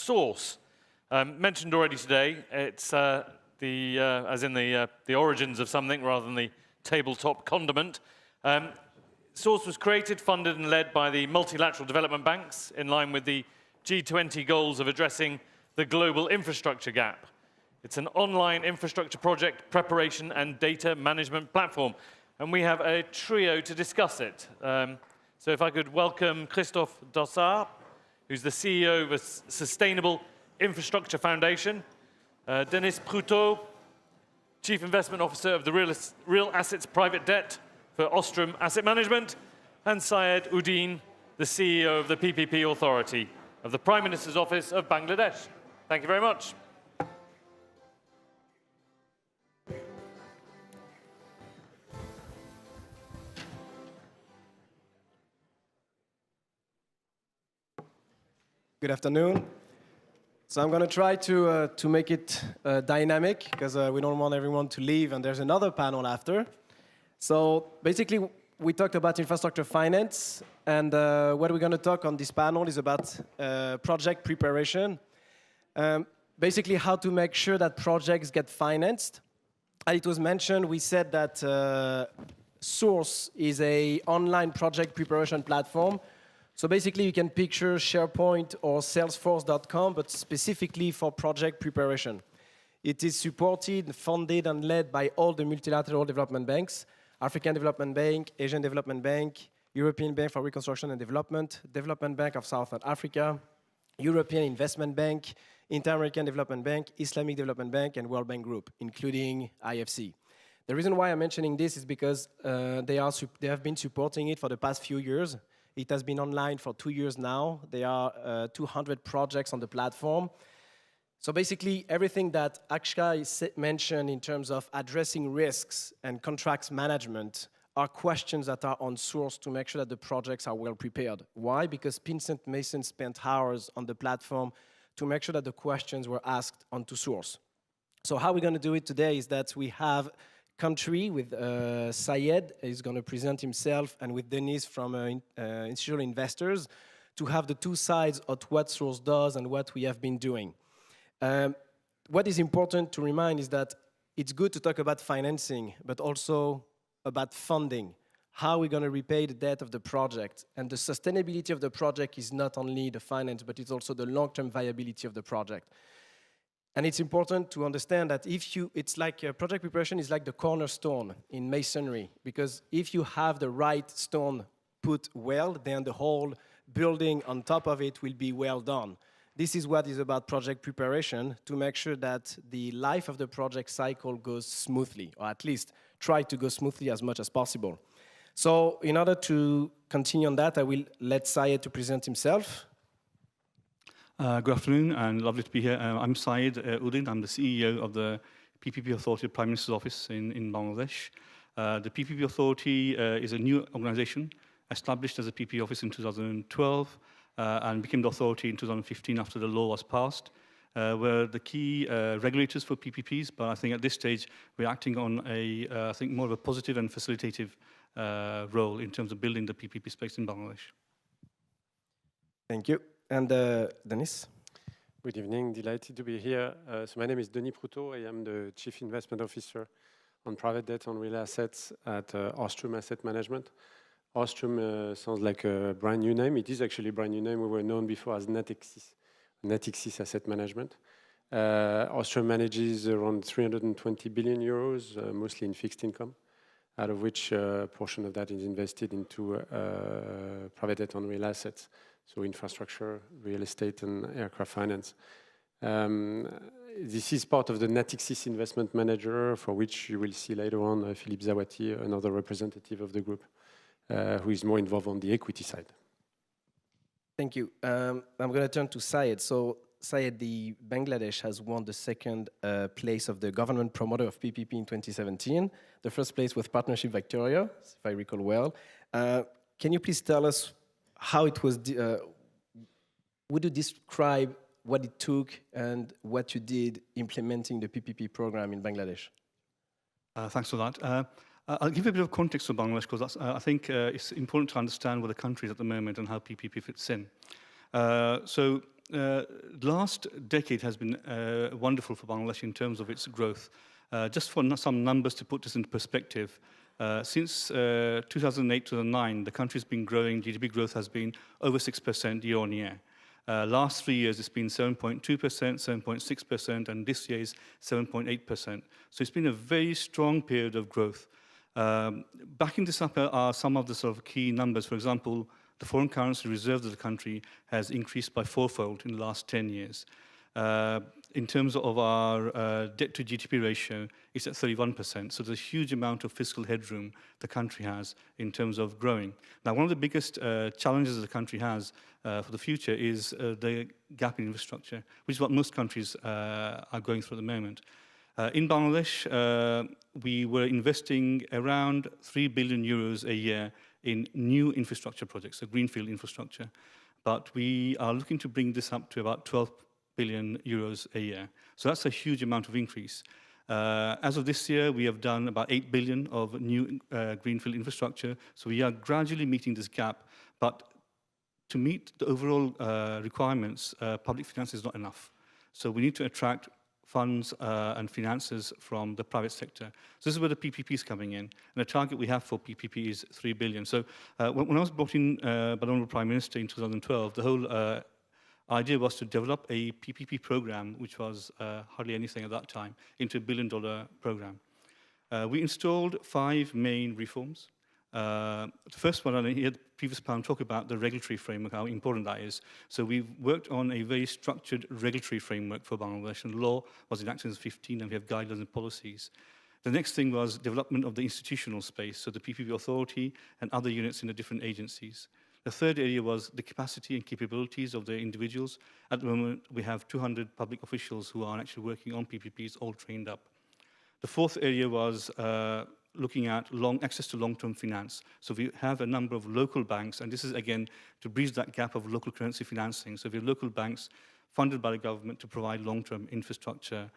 source. Mentioned already today, it's as in the origins of something rather than the tabletop condiment. Source was created, funded and led by the multilateral development banks in line with the G20 goals of addressing the global infrastructure gap. It's an online infrastructure project preparation and data management platform. And we have a trio to discuss it. So if I could welcome Christophe Dossard, who's the CEO of a Sustainable Infrastructure Foundation, Denis Proutot, Chief Investment Officer of the Real Assets Private Debt for Ostrom Asset Management, and Syed Uddin, the CEO of the PPP Authority of the Prime Minister's Office of Bangladesh. Thank you very much. Good afternoon. So I'm going to try to make it dynamic, because we don't want everyone to leave, and there's another panel after. So basically, we talked about infrastructure finance, and what we're going to talk on this panel is about project preparation. Basically, how to make sure that projects get financed. As it was mentioned, we said that Source is an online project preparation platform. So basically, you can picture SharePoint or Salesforce.com, but specifically for project preparation. It is supported, funded, and led by all the multilateral development banks: African Development Bank, Asian Development Bank, European Bank for Reconstruction and Development, Development Bank of Southern Africa, European Investment Bank, Inter-American Development Bank, Islamic Development Bank, and World Bank Group, including IFC. The reason why I'm mentioning this is because they have been supporting it for the past few years. It has been online for 2 years now. There are 200 projects on the platform. So basically, everything that Akshka mentioned in terms of addressing risks and contracts management are questions that are on Source to make sure that the projects are well prepared. Why? Because Vincent Mason spent hours on the platform to make sure that the questions were asked onto Source. So how we're going to do it today is that we have country with Syed, is going to present himself, and with Denis from institutional investors, to have the two sides of what Source does and what we have been doing. What is important to remind is that it's good to talk about financing, but also about funding. How we're going to repay the debt of the project. And the sustainability of the project is not only the finance, but it's also the long-term viability of the project. And it's important to understand that it's like project preparation is like the cornerstone in masonry, because if you have the right stone put well, then the whole building on top of it will be well done. This is what is about project preparation, to make sure that the life of the project cycle goes smoothly, or at least try to go smoothly as much as possible. So in order to continue on that, I will let Syed to present himself. Good afternoon, and lovely to be here. I'm Syed Uddin. I'm the CEO of the PPP Authority, Prime Minister's Office in Bangladesh. The PPP Authority is a new organization established as a PPP office in 2012 and became the authority in 2015 after the law was passed. We're the key regulators for PPPs, but I think at this stage we're acting on I think more of a positive and facilitative role in terms of building the PPP space in Bangladesh. Thank you. And Denis? Good evening, delighted to be here. So my name is Denis Proutot. I am the Chief Investment Officer on private debt on real assets at Ostrom Asset Management. Ostrom sounds like a brand new name. It is actually a brand new name. We were known before as Natixis Asset Management. Ostrom manages around 320 billion euros, mostly in fixed income, out of which a portion of that is invested into private debt on real assets. So infrastructure, real estate, and aircraft finance. This is part of the Natixis investment manager, for which you will see later on Philippe Zawati, another representative of the group, who is more involved on the equity side. Thank you. I'm going to turn to Syed. So Syed, Bangladesh has won the second place of the government promoter of PPP in 2017. The first place with Partnership Victoria, if I recall well. Can you please tell us how it was, would you describe what it took and what you did implementing the PPP program in Bangladesh? Thanks for that. I'll give you a bit of context for Bangladesh, because I think it's important to understand where the country is at the moment and how PPP fits in. So last decade has been wonderful for Bangladesh in terms of its growth. Just for some numbers to put this into perspective, since 2008-2009, the country's been growing, GDP growth has been over 6% year on year. Last 3 years, it's been 7.2%, 7.6%, and this year is 7.8%. So it's been a very strong period of growth. Backing this up are some of the sort of key numbers. For example, the foreign currency reserves of the country has increased by fourfold in the last 10 years. In terms of our debt to GDP ratio, it's at 31%. So there's a huge amount of fiscal headroom the country has in terms of growing. Now, one of the biggest challenges the country has for the future is the gap in infrastructure, which is what most countries are going through at the moment. In Bangladesh, we were investing around 3 billion euros a year in new infrastructure projects, so greenfield infrastructure. But we are looking to bring this up to about 12 billion euros a year. So that's a huge amount of increase. As of this year, we have done about 8 billion of new greenfield infrastructure. So we are gradually meeting this gap. But to meet the overall requirements, public finance is not enough. So we need to attract funds and finances from the private sector. So this is where the PPP is coming in. And the target we have for PPP is 3 billion. So when I was brought in by the Honourable Prime Minister in 2012, the whole idea was to develop a PPP program, which was hardly anything at that time, into $1 billion program. We installed 5 main reforms. The first one, and I heard the previous panel talk about the regulatory framework, how important that is. So we've worked on a very structured regulatory framework for Bangladesh, and the law was enacted in 2015, and we have guidelines and policies. The next thing was development of the institutional space, so the PPP authority and other units in the different agencies. The third area was the capacity and capabilities of the individuals. At the moment, we have 200 public officials who are actually working on PPPs, all trained up. The fourth area was looking at access to long-term finance. So we have a number of local banks, and this is, again, to bridge that gap of local currency financing. So we have local banks funded by the government to provide long-term infrastructure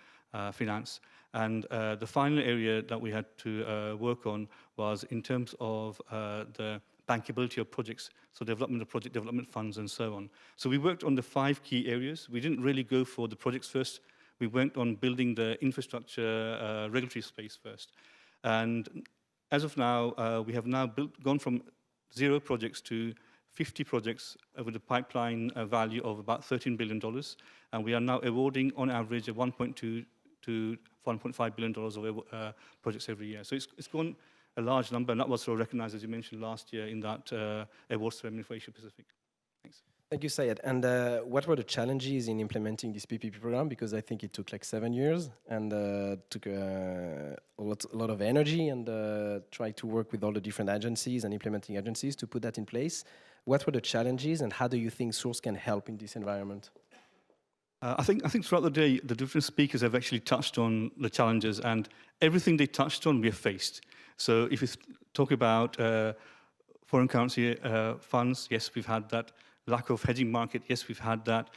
finance. And the final area that we had to work on was in terms of the bankability of projects, so development of project development funds and so on. So we worked on the 5 key areas. We didn't really go for the projects first. We went on building the infrastructure regulatory space first. And as of now, we have now gone from 0 projects to 50 projects with a pipeline value of about $13 billion. And we are now awarding, on average, $1.2 to $1.5 billion of projects every year. So it's gone a large number, and that was sort of recognized, as you mentioned, last year in that awards ceremony for Asia Pacific. Thanks. Thank you, Syed. And what were the challenges in implementing this PPP program? Because I think it took like 7 years and took a lot of energy and tried to work with all the different agencies and implementing agencies to put that in place. What were the challenges, and how do you think Source can help in this environment? I think throughout the day, the different speakers have actually touched on the challenges, and everything they touched on, we have faced. So if you talk about foreign currency funds, yes, we've had that. Lack of hedging market, yes, we've had that.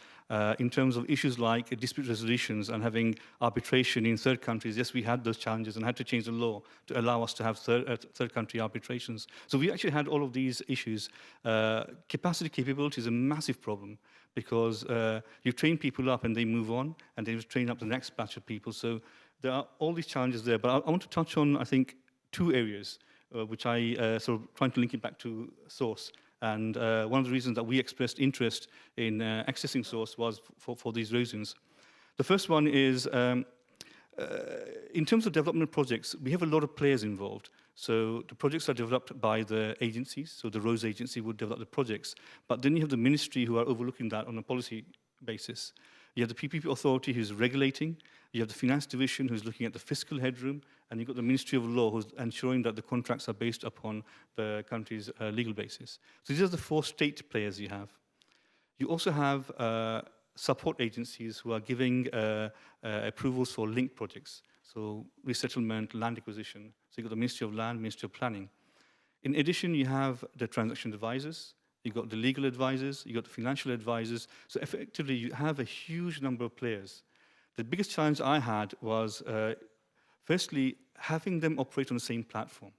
In terms of issues like dispute resolutions and having arbitration in third countries, yes, we had those challenges and had to change the law to allow us to have third country arbitrations. So we actually had all of these issues. Capacity capability is a massive problem because you train people up and they move on, and they train up the next batch of people. So there are all these challenges there. But I want to touch on, I think, 2 areas, which I sort of trying to link it back to Source. And one of the reasons that we expressed interest in accessing Source was for these reasons. The first one is, in terms of development projects, we have a lot of players involved. So the projects are developed by the agencies, so the Rose Agency would develop the projects. But then you have the ministry who are overlooking that on a policy basis. You have the PPP authority who's regulating. You have the finance division who's looking at the fiscal headroom. And you've got the Ministry of Law who's ensuring that the contracts are based upon the country's legal basis. So these are the 4 state players you have. You also have support agencies who are giving approvals for linked projects. So resettlement, land acquisition. So you've got the Ministry of Land, Ministry of Planning. In addition, you have the transaction advisors. You've got the legal advisors. You've got the financial advisors. So effectively, you have a huge number of players. The biggest challenge I had was firstly, having them operate on the same platform.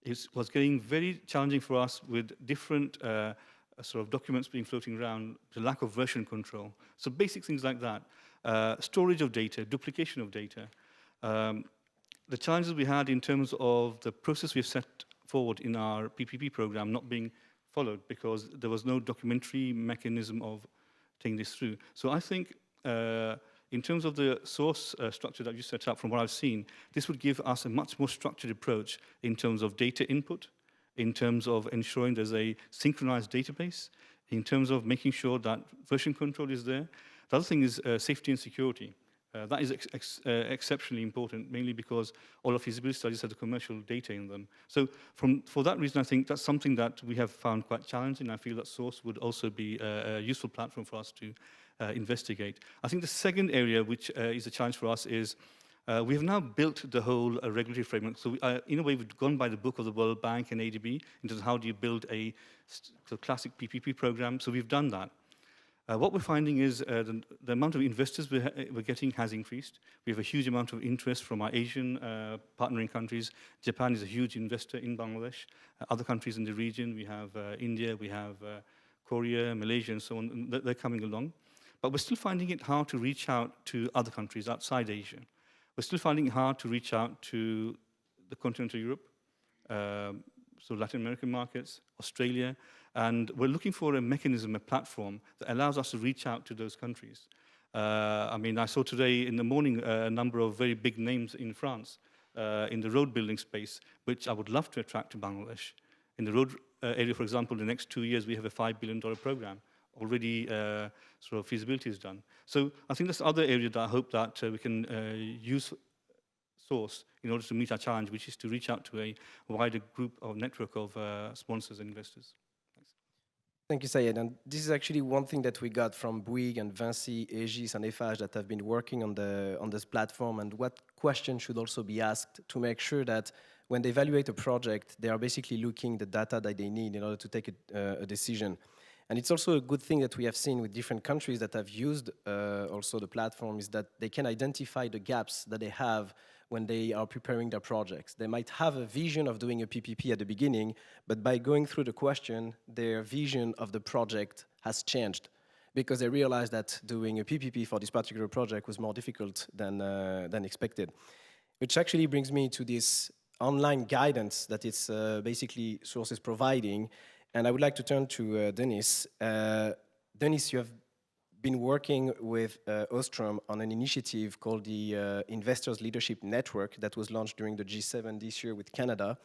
It was getting very challenging for us with different sort of documents being floating around, the lack of version control. So basic things like that. Storage of data, duplication of data. The challenges we had in terms of the process we've set forward in our PPP program not being followed because there was no documentary mechanism of taking this through. So I think in terms of the source structure that you set up, from what I've seen, this would give us a much more structured approach in terms of data input, in terms of ensuring there's a synchronized database, in terms of making sure that version control is there. The other thing is safety and security. That is exceptionally important, mainly because all of feasibility studies have the commercial data in them. So for that reason, I think that's something that we have found quite challenging. I feel that Source would also be a useful platform for us to investigate. I think the second area, which is a challenge for us, is we have now built the whole regulatory framework. So in a way, we've gone by the book of the World Bank and ADB in terms of how do you build a classic PPP program. So we've done that. What we're finding is the amount of investors we're getting has increased. We have a huge amount of interest from our Asian partnering countries. Japan is a huge investor in Bangladesh. Other countries in the region, we have India, we have Korea, Malaysia, and so on. They're coming along. But we're still finding it hard to reach out to other countries outside Asia. We're still finding it hard to reach out to the continental Europe, so Latin American markets, Australia, and we're looking for a mechanism, a platform that allows us to reach out to those countries. I mean, I saw today in the morning a number of very big names in France in the road building space, which I would love to attract to Bangladesh. In the road area, for example, the next 2 years, we have a $5 billion program. Already sort of feasibility is done. So I think that's the other area that I hope that we can use Source in order to meet our challenge, which is to reach out to a wider group or network of sponsors and investors. Thanks. Thank you, Syed. And this is actually one thing that we got from Bouygues and Vinci, Aegis, and Eiffage that have been working on this platform, and what questions should also be asked to make sure that when they evaluate a project, they are basically looking the data that they need in order to take a decision. And it's also a good thing that we have seen with different countries that have used also the platform is that they can identify the gaps that they have when they are preparing their projects. They might have a vision of doing a PPP at the beginning, but by going through the question, their vision of the project has changed because they realized that doing a PPP for this particular project was more difficult than expected. Which actually brings me to this online guidance that it's basically Source is providing. And I would like to turn to Dennis. Dennis, you have been working with Ostrom on an initiative called the Investors Leadership Network that was launched during the G7 this year with Canada.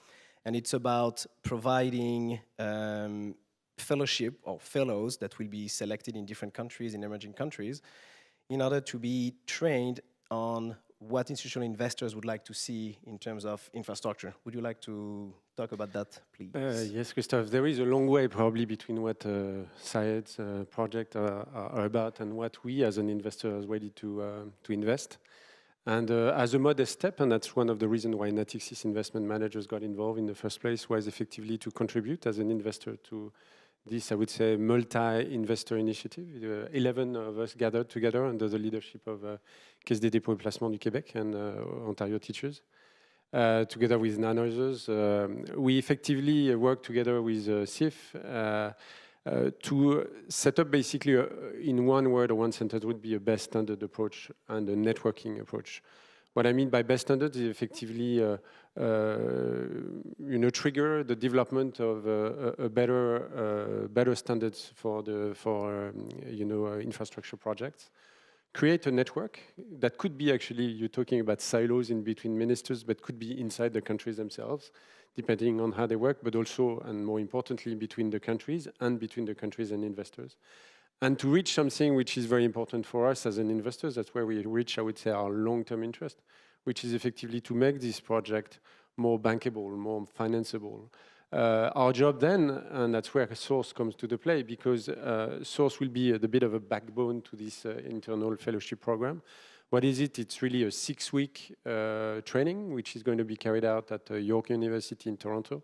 And it's about providing fellowship or fellows that will be selected in different countries, in emerging countries, in order to be trained on what institutional investors would like to see in terms of infrastructure. Would you like to talk about that, please? Yes, Christophe. There is a long way probably between what Syed's project are about and what we as an investor are ready to invest. And as a modest step, and that's one of the reasons why Natixis Investment Managers got involved in the first place, was effectively to contribute as an investor to this, I would say, multi-investor initiative. 11 of us gathered together under the leadership of Caisse des dépôts et placements du Québec and Ontario Teachers, together with nine others. We effectively worked together with CIF to set up basically, in one word or one sentence, would be a best standard approach and a networking approach. What I mean by best standards is effectively trigger the development of a better standards for infrastructure projects. Create a network that could be actually, you're talking about silos in between ministers, but could be inside the countries themselves, depending on how they work, but also, and more importantly, between the countries and investors. And to reach something which is very important for us as an investors, that's where we reach, I would say, our long-term interest, which is effectively to make this project more bankable, more financeable. Our job then, and that's where Source comes to the play, because Source will be a bit of a backbone to this internal fellowship program. What is it? It's really a 6-week training, which is going to be carried out at York University in Toronto,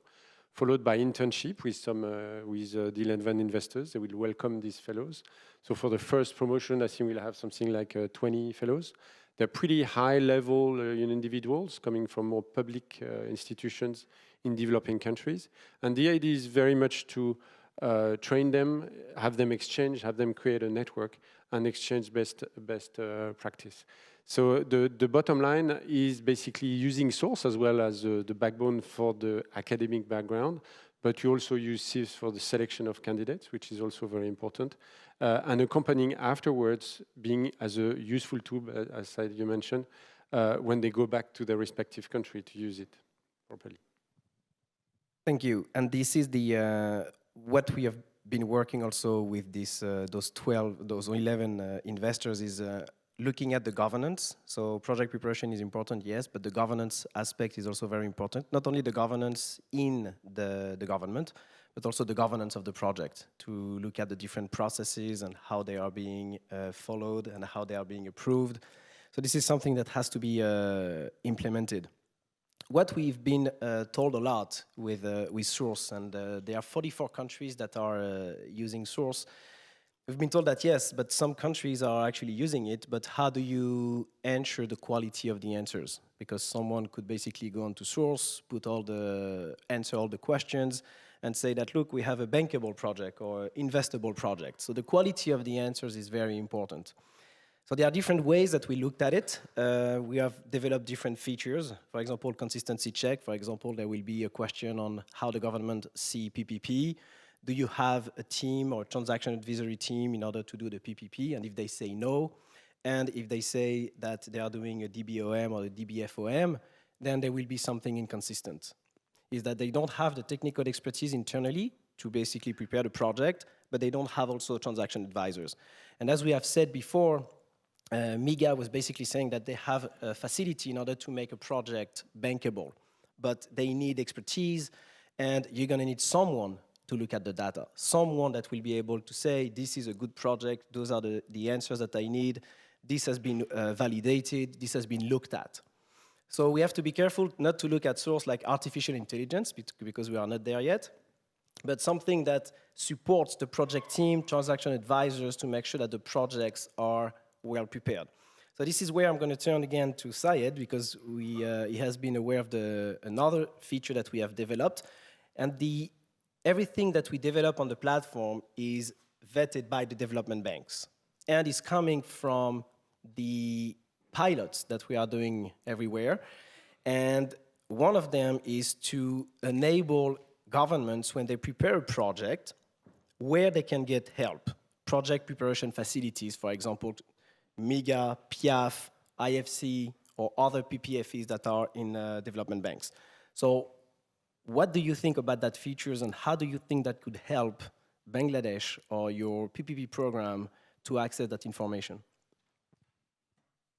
followed by internship with the 11 investors. They will welcome these fellows. So for the first promotion, I think we'll have something like 20 fellows. They're pretty high-level individuals coming from more public institutions in developing countries. And the idea is very much to train them, have them exchange, have them create a network, and exchange best practice. So the bottom line is basically using source as well as the backbone for the academic background, but you also use SIVs for the selection of candidates, which is also very important, and accompanying afterwards being as a useful tool, as you mentioned, when they go back to their respective country to use it properly. Thank you. And this is the what we have been working also with this, those 11 investors is looking at the governance. So project preparation is important, yes, but the governance aspect is also very important. Not only the governance in the government, but also the governance of the project, to look at the different processes and how they are being followed and how they are being approved. So this is something that has to be implemented. What we've been told a lot with Source, and there are 44 countries that are using Source. We've been told that yes, but some countries are actually using it, but how do you ensure the quality of the answers? Because someone could basically go onto Source, answer all the questions, and say that, look, we have a bankable project or investable project. So the quality of the answers is very important. So there are different ways that we looked at it. We have developed different features. For example, consistency check. For example, there will be a question on how the government see PPP. Do you have a team or transaction advisory team in order to do the PPP? And if they say no, and if they say that they are doing a DBOM or a DBFOM, then there will be something inconsistent. Is that they don't have the technical expertise internally to basically prepare the project, but they don't have also transaction advisors. And as we have said before, MIGA was basically saying that they have a facility in order to make a project bankable, but they need expertise, and you're going to need someone to look at the data, someone that will be able to say, this is a good project, those are the answers that I need, this has been validated, this has been looked at. So we have to be careful not to look at Source like artificial intelligence, because we are not there yet, but something that supports the project team, transaction advisors, to make sure that the projects are well prepared. So this is where I'm going to turn again to Syed, because he has been aware of another feature that we have developed, and everything that we develop on the platform is vetted by the development banks and is coming from the pilots that we are doing everywhere. And one of them is to enable governments, when they prepare a project, where they can get help. Project preparation facilities, for example, MIGA, PIAF, IFC, or other PPFEs that are in development banks. So what do you think about that features, and how do you think that could help Bangladesh or your PPP program to access that information?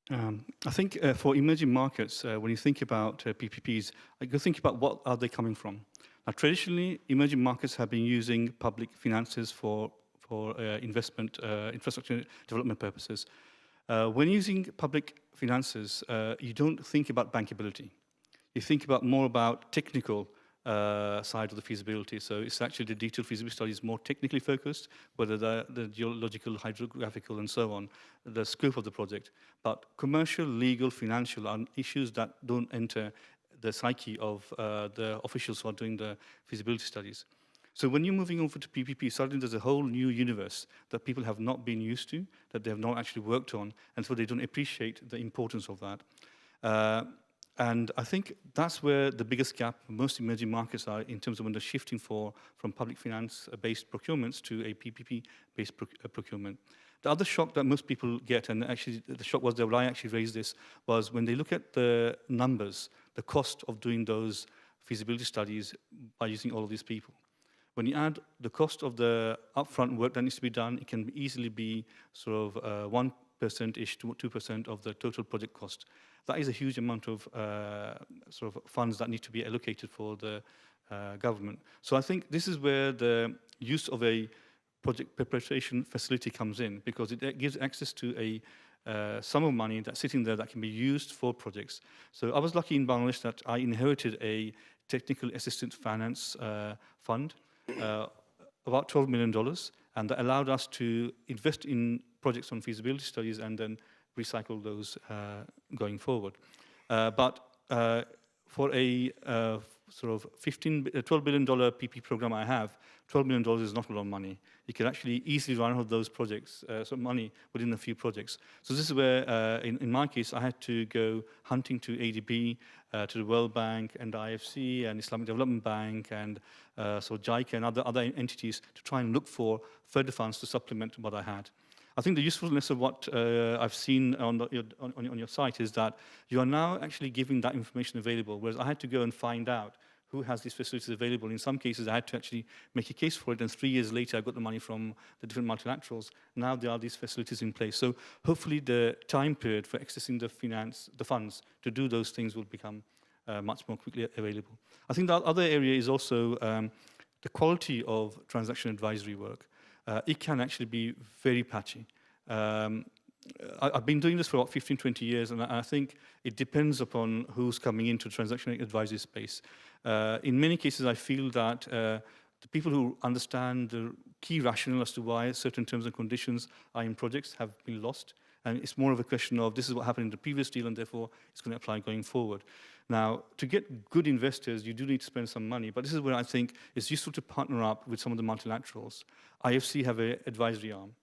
I think for emerging markets, when you think about PPPs, you think about what are they coming from. Now, traditionally, emerging markets have been using public finances for investment, infrastructure development purposes. When using public finances, you don't think about bankability. You think about more about technical side of the feasibility. So it's actually the detailed feasibility study is more technically focused, whether the geological, hydrographical, and so on, the scope of the project. But commercial, legal, financial are issues that don't enter the psyche of the officials who are doing the feasibility studies. So when you're moving over to PPP, suddenly there's a whole new universe that people have not been used to, that they have not actually worked on, and so they don't appreciate the importance of that. And I think that's where the biggest gap most emerging markets are in terms of when they're shifting from public finance-based procurements to a PPP-based procurement. The other shock that most people get, and actually the shock was that when I actually raised this, was when they look at the numbers, the cost of doing those feasibility studies by using all of these people. When you add the cost of the upfront work that needs to be done, it can easily be sort of 1%-ish to 2% of the total project cost. That is a huge amount of sort of funds that need to be allocated for the government. So I think this is where the use of a project preparation facility comes in, because it gives access to a sum of money that's sitting there that can be used for projects. So I was lucky in Bangladesh that I inherited a technical assistance finance fund, about $12 million, and that allowed us to invest in projects on feasibility studies and then recycle those going forward. But for a sort of $12 billion PP program I have, $12 million is not a lot of money. You can actually easily run out of those projects, some money within a few projects. So this is where, in my case, I had to go hunting to ADB, to the World Bank and IFC and Islamic Development Bank and so JICA and other entities to try and look for further funds to supplement what I had. I think the usefulness of what I've seen on your site is that you are now actually giving that information available, whereas I had to go and find out who has these facilities available. In some cases, I had to actually make a case for it, and 3 years later, I got the money from the different multilaterals. Now there are these facilities in place. So hopefully the time period for accessing the funds to do those things will become much more quickly available. I think the other area is also the quality of transaction advisory work. It can actually be very patchy. I've been doing this for about 15, 20 years, and I think it depends upon who's coming into the transaction advisory space. In many cases, I feel that the people who understand the key rationale as to why certain terms and conditions are in projects have been lost. And it's more of a question of this is what happened in the previous deal, and therefore it's going to apply going forward. Now, to get good investors, you do need to spend some money, but this is where I think it's useful to partner up with some of the multilaterals. IFC have an advisory arm.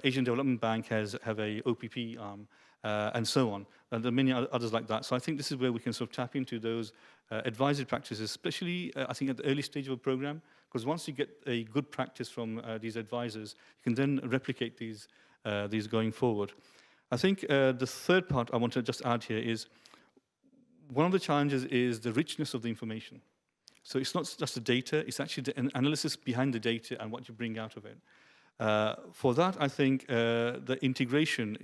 Asian Development Bank have a OPP arm, and so on. And there are many others like that. So I think this is where we can sort of tap into those advisory practices, especially, I think, at the early stage of a program, because once you get a good practice from these advisors, you can then replicate these going forward. I think the third part I want to just add here is one of the challenges is the richness of the information. So it's not just the data, it's actually the analysis behind the data and what you bring out of it. For that, I think the integration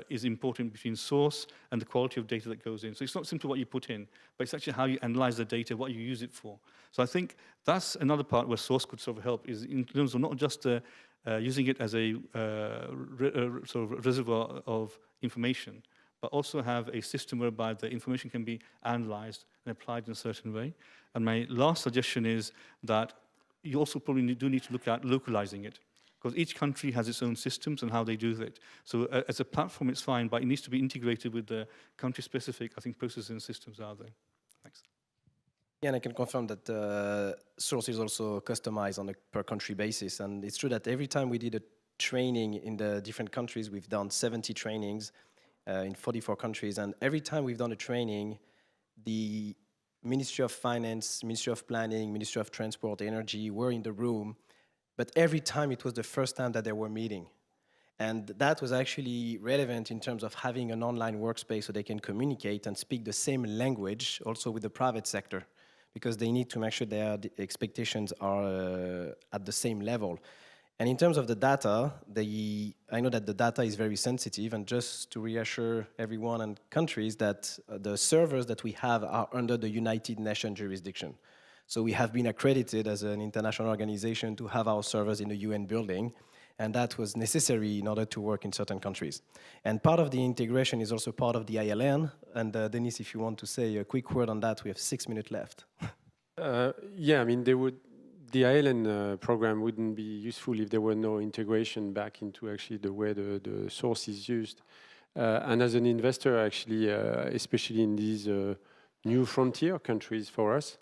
is important between source and the quality of data that goes in. So it's not simply what you put in, but it's actually how you analyze the data, what you use it for. So I think that's another part where source could sort of help, is in terms of not just using it as a sort of reservoir of information, but also have a system whereby the information can be analyzed and applied in a certain way. And my last suggestion is that you also probably do need to look at localizing it, because each country has its own systems and how they do it. So as a platform, it's fine, but it needs to be integrated with the country-specific, I think, processes and systems out there. Thanks. Yeah, and I can confirm that source is also customized on a per-country basis. And it's true that every time we did a training in the different countries, we've done 70 trainings in 44 countries. And every time we've done a training, the Ministry of Finance, Ministry of Planning, Ministry of Transport, Energy were in the room. But every time it was the first time that they were meeting. And that was actually relevant in terms of having an online workspace so they can communicate and speak the same language also with the private sector, because they need to make sure their expectations are at the same level. And in terms of the data, I know that the data is very sensitive, and just to reassure everyone and countries that the servers that we have are under the United Nations jurisdiction. So we have been accredited as an international organization to have our servers in the UN building, and that was necessary in order to work in certain countries. And part of the integration is also part of the ILN. And Denis, if you want to say a quick word on that, we have 6 minutes left. Yeah, I mean, the ILN program wouldn't be useful if there were no integration back into actually the way the source is used. And as an investor, actually, especially in these new frontier countries for us,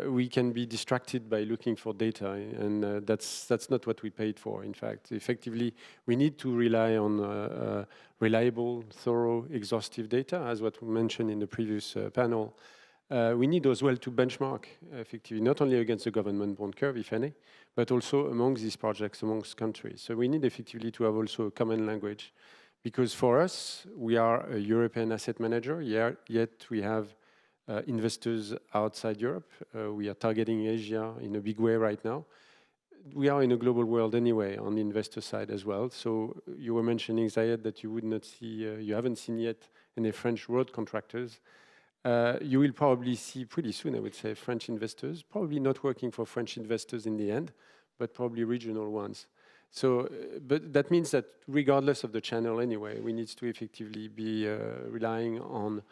we can be distracted by looking for data, and that's not what we paid for. In fact, effectively, we need to rely on reliable, thorough, exhaustive data, as what we mentioned in the previous panel. We need as well to benchmark, effectively, not only against the government bond curve, if any, but also amongst these projects, amongst countries. So we need effectively to have also a common language, because for us, we are a European asset manager, yet we have investors outside Europe. We are targeting Asia in a big way right now. We are in a global world anyway on the investor side as well. So you were mentioning, Zayed, that you would not see, you haven't seen yet any French road contractors. You will probably see pretty soon, I would say, French investors, probably not working for French investors in the end, but probably regional ones. So, but that means that regardless of the channel anyway, we need to effectively be relying on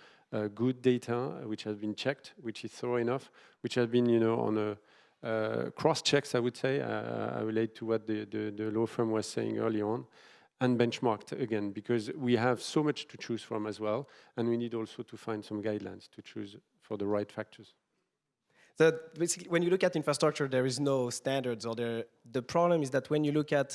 good data, which has been checked, which is thorough enough, which has been, on a cross-checks, I would say. I relate to what the law firm was saying early on, and benchmarked again, because we have so much to choose from as well, and we need also to find some guidelines to choose for the right factors. So basically, when you look at infrastructure, there is no standards. The problem is that when you look at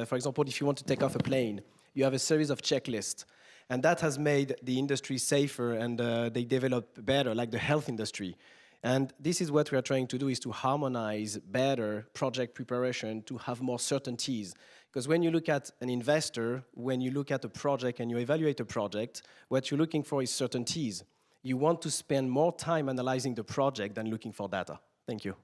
for example, if you want to take off a plane, you have a series of checklists. And that has made the industry safer and they develop better, like the health industry. And this is what we are trying to do, is to harmonize better project preparation to have more certainties. Because when you look at an investor, when you look at a project and you evaluate a project, what you're looking for is certainties. You want to spend more time analyzing the project than looking for data. Thank you.